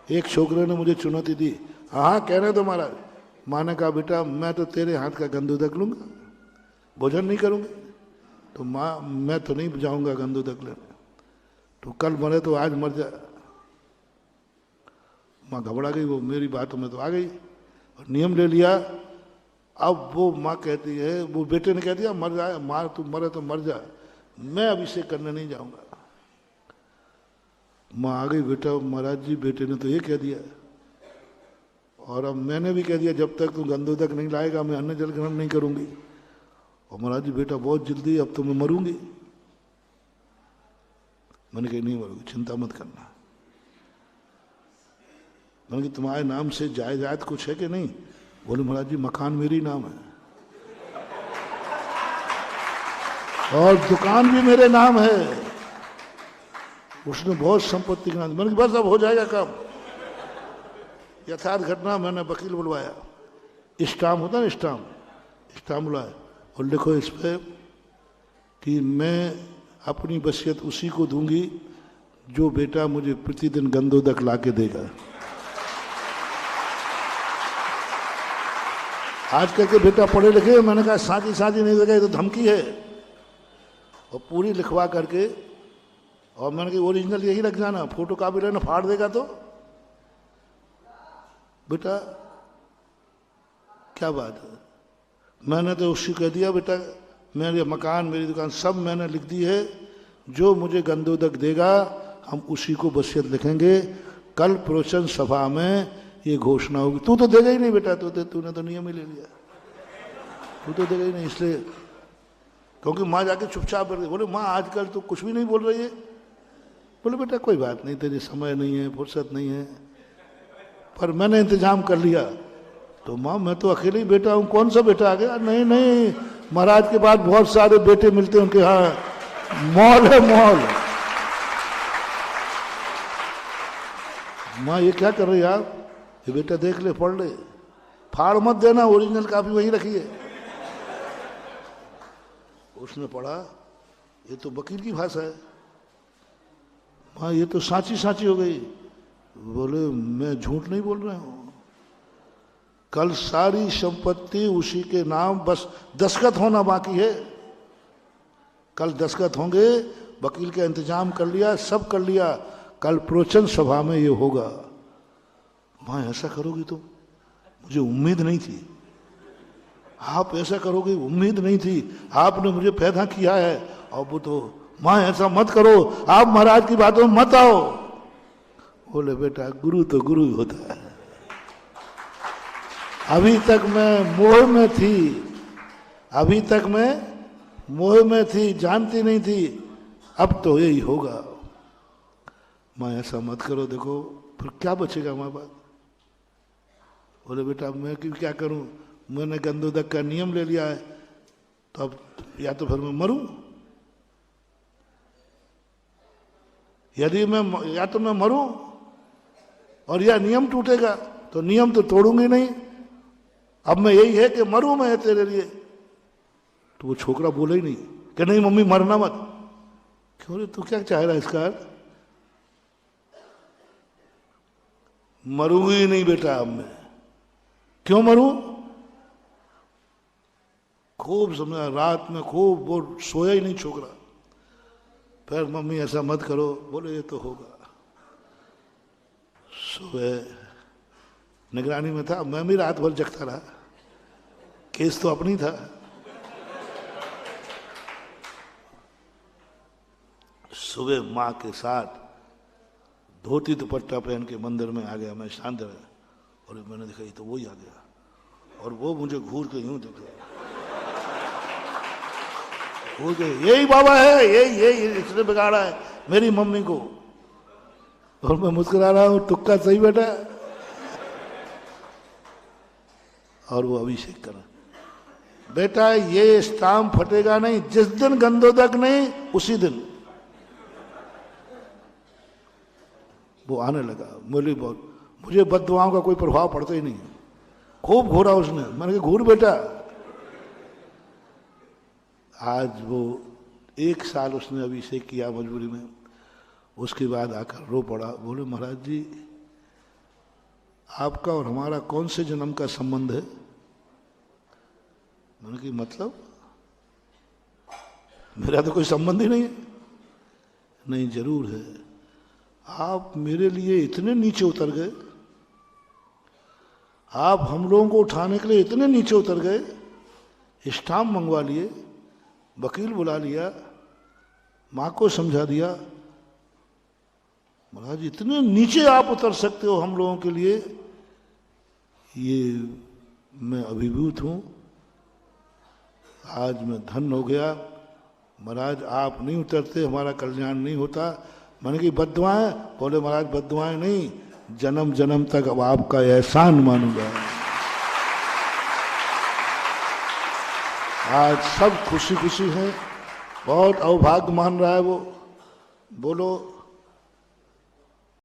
एक छोकरे ने मुझे चुनौती दी, हाँ हाँ कहने दो महाराज। माँ ने कहा बेटा मैं तो तेरे हाथ का गंदुदक लूंगा, भोजन नहीं करूंगी। तो माँ मैं तो नहीं जाऊंगा गंदुदक लेने, तो कल मरे तो आज मर जा। माँ घबरा गई, वो मेरी बातों में तो आ गई और नियम ले लिया। अब वो माँ कहती है, वो बेटे ने कह दिया मर जाए माँ, तू मरे तो मर जा, मैं अभिषेक करने नहीं जाऊंगा। माँ आ गई, बेटा महाराज जी बेटे ने तो ये कह दिया, और अब मैंने भी कह दिया जब तक तू गंदोदक नहीं लाएगा मैं अन्न जल ग्रहण नहीं करूंगी। और महाराज जी बेटा बहुत जल्दी, अब तो मैं मरूंगी। मैंने कहा नहीं मरूंगी, चिंता मत करना। मैंने कहा तुम्हारे नाम से जायदाद कुछ है कि नहीं? बोले महाराज जी मकान मेरी नाम है और दुकान भी मेरे नाम है, उसने बहुत संपत्ति गिना दी। मैंने कहा बस अब हो जाएगा काम। यथार्थ घटना, मैंने वकील बुलवाया, स्टाम्प होता है ना, स्टाम्प बुलाया और लिखो इस पे कि मैं अपनी वसीयत उसी को दूंगी जो बेटा मुझे प्रतिदिन गंदोदक ला के देगा। आजकल के बेटा पढ़े लिखे, मैंने कहा साझी साझी नहीं देगा, ये तो धमकी है। और पूरी लिखवा करके, और मैंने कहा ओरिजिनल यही रख जाना, फोटो कॉपी लेना, फाड़ देगा तो। बेटा क्या बात है, मैंने तो उसी कह दिया बेटा मेरे मकान मेरी दुकान सब मैंने लिख दी है, जो मुझे गंदोदक देगा हम उसी को वसीयत लिखेंगे। कल प्रवचन सभा में ये घोषणा होगी। तू तो देगा ही नहीं बेटा, तूने तो नियम ही ले लिया, तू तो देगा ही नहीं। इसलिए क्योंकि माँ जाके चुपचाप कर दी। बोले माँ आजकल तो कुछ भी नहीं बोल रही है। बोले बेटा कोई बात नहीं, तेरे समय नहीं है, फुर्सत नहीं है, पर मैंने इंतजाम कर लिया। तो माँ मैं तो अकेले ही बेटा हूँ, कौन सा बेटा आ गया? नहीं नहीं, महाराज के बाद बहुत सारे बेटे मिलते हैं, उनके यहाँ मॉल है मॉल। माँ ये क्या कर रही है आप? ये बेटा देख ले, पढ़ ले, फाड़ मत देना, ओरिजिनल कापी वहीं रखिए। उसने पढ़ा, ये तो वकील की भाषा है। माँ ये तो साची साची हो गई। बोले मैं झूठ नहीं बोल रहा हूं, कल सारी संपत्ति उसी के नाम, बस दस्तखत होना बाकी है। कल दस्तखत होंगे, वकील का इंतजाम कर लिया, सब कर लिया, कल प्रवचन सभा में ये होगा। माँ ऐसा करोगी तो? मुझे उम्मीद नहीं थी आप ऐसा करोगे, उम्मीद नहीं थी, आपने मुझे पैदा किया है। और वो तो माँ ऐसा मत करो, आप महाराज की बातों में मत आओ। बोले बेटा गुरु तो गुरु होता है। अभी तक मैं मोह में थी, अभी तक मैं मोह में थी, जानती नहीं थी, अब तो यही होगा। माँ ऐसा मत करो, देखो फिर क्या बचेगा हमारे पास। बोले बेटा मैं क्यों क्या करूं, मैंने गंदोदक का नियम ले लिया है, तो अब या तो फिर मैं मरूं, यदि मैं या तो मैं मरूं और या नियम टूटेगा, तो नियम तो तोड़ूंगी नहीं। अब मैं यही है कि मरूं मैं तेरे लिए। तो वो छोकरा बोले ही नहीं कि नहीं मम्मी मरना मत। क्यों रे, तू क्या चाह रहा है इसका? मरूंगी ही नहीं बेटा अब मैं। क्यों मरूं? खूब समझा, रात में खूब वो सोया ही नहीं छोकरा। फिर मम्मी ऐसा मत करो, बोले ये तो होगा। सुबह निगरानी में था, मैं भी रात भर जगता रहा, केस तो अपनी था। सुबह माँ के साथ धोती दुपट्टा पहन के मंदिर में आ गया, मैं शांत रहा और मैंने देखा ये तो वही आ गया, और वो मुझे घूर के यूं देखा, घूर के यही बाबा है, यही इसने बिगाड़ा है मेरी मम्मी को। और मैं मुस्कुरा रहा हूं, तुक्का सही बेटा। और वो अभिषेक करा। बेटा ये स्टाम्प फटेगा नहीं, जिस दिन गंदोदक नहीं उसी दिन वो आने लगा। मुझे बद्दुआओं का कोई प्रभाव पड़ता ही नहीं। खूब घूरा उसने, मैंने कहा घूर बेटा। आज वो 1 साल उसने अभिषेक किया मजबूरी में। उसके बाद आकर रो पड़ा, बोले महाराज जी आपका और हमारा कौन से जन्म का संबंध है? मैंने कि मतलब मेरा तो कोई संबंध ही नहीं है। नहीं, जरूर है। आप मेरे लिए इतने नीचे उतर गए, आप हम लोगों को उठाने के लिए इतने नीचे उतर गए, स्टाम्प मंगवा लिए, वकील बुला लिया, माँ को समझा दिया। महाराज इतने नीचे आप उतर सकते हो हम लोगों के लिए, ये मैं अभिभूत हूं। आज मैं धन्य हो गया। महाराज आप नहीं उतरते हमारा कल्याण नहीं होता। मैंने की बद्दुआएं? बोले महाराज बद्दुआएं नहीं, जन्म जन्म तक अब आपका एहसान मानूंगा। आज सब खुशी खुशी हैं, बहुत अवभाग्य मान रहा है वो। बोलो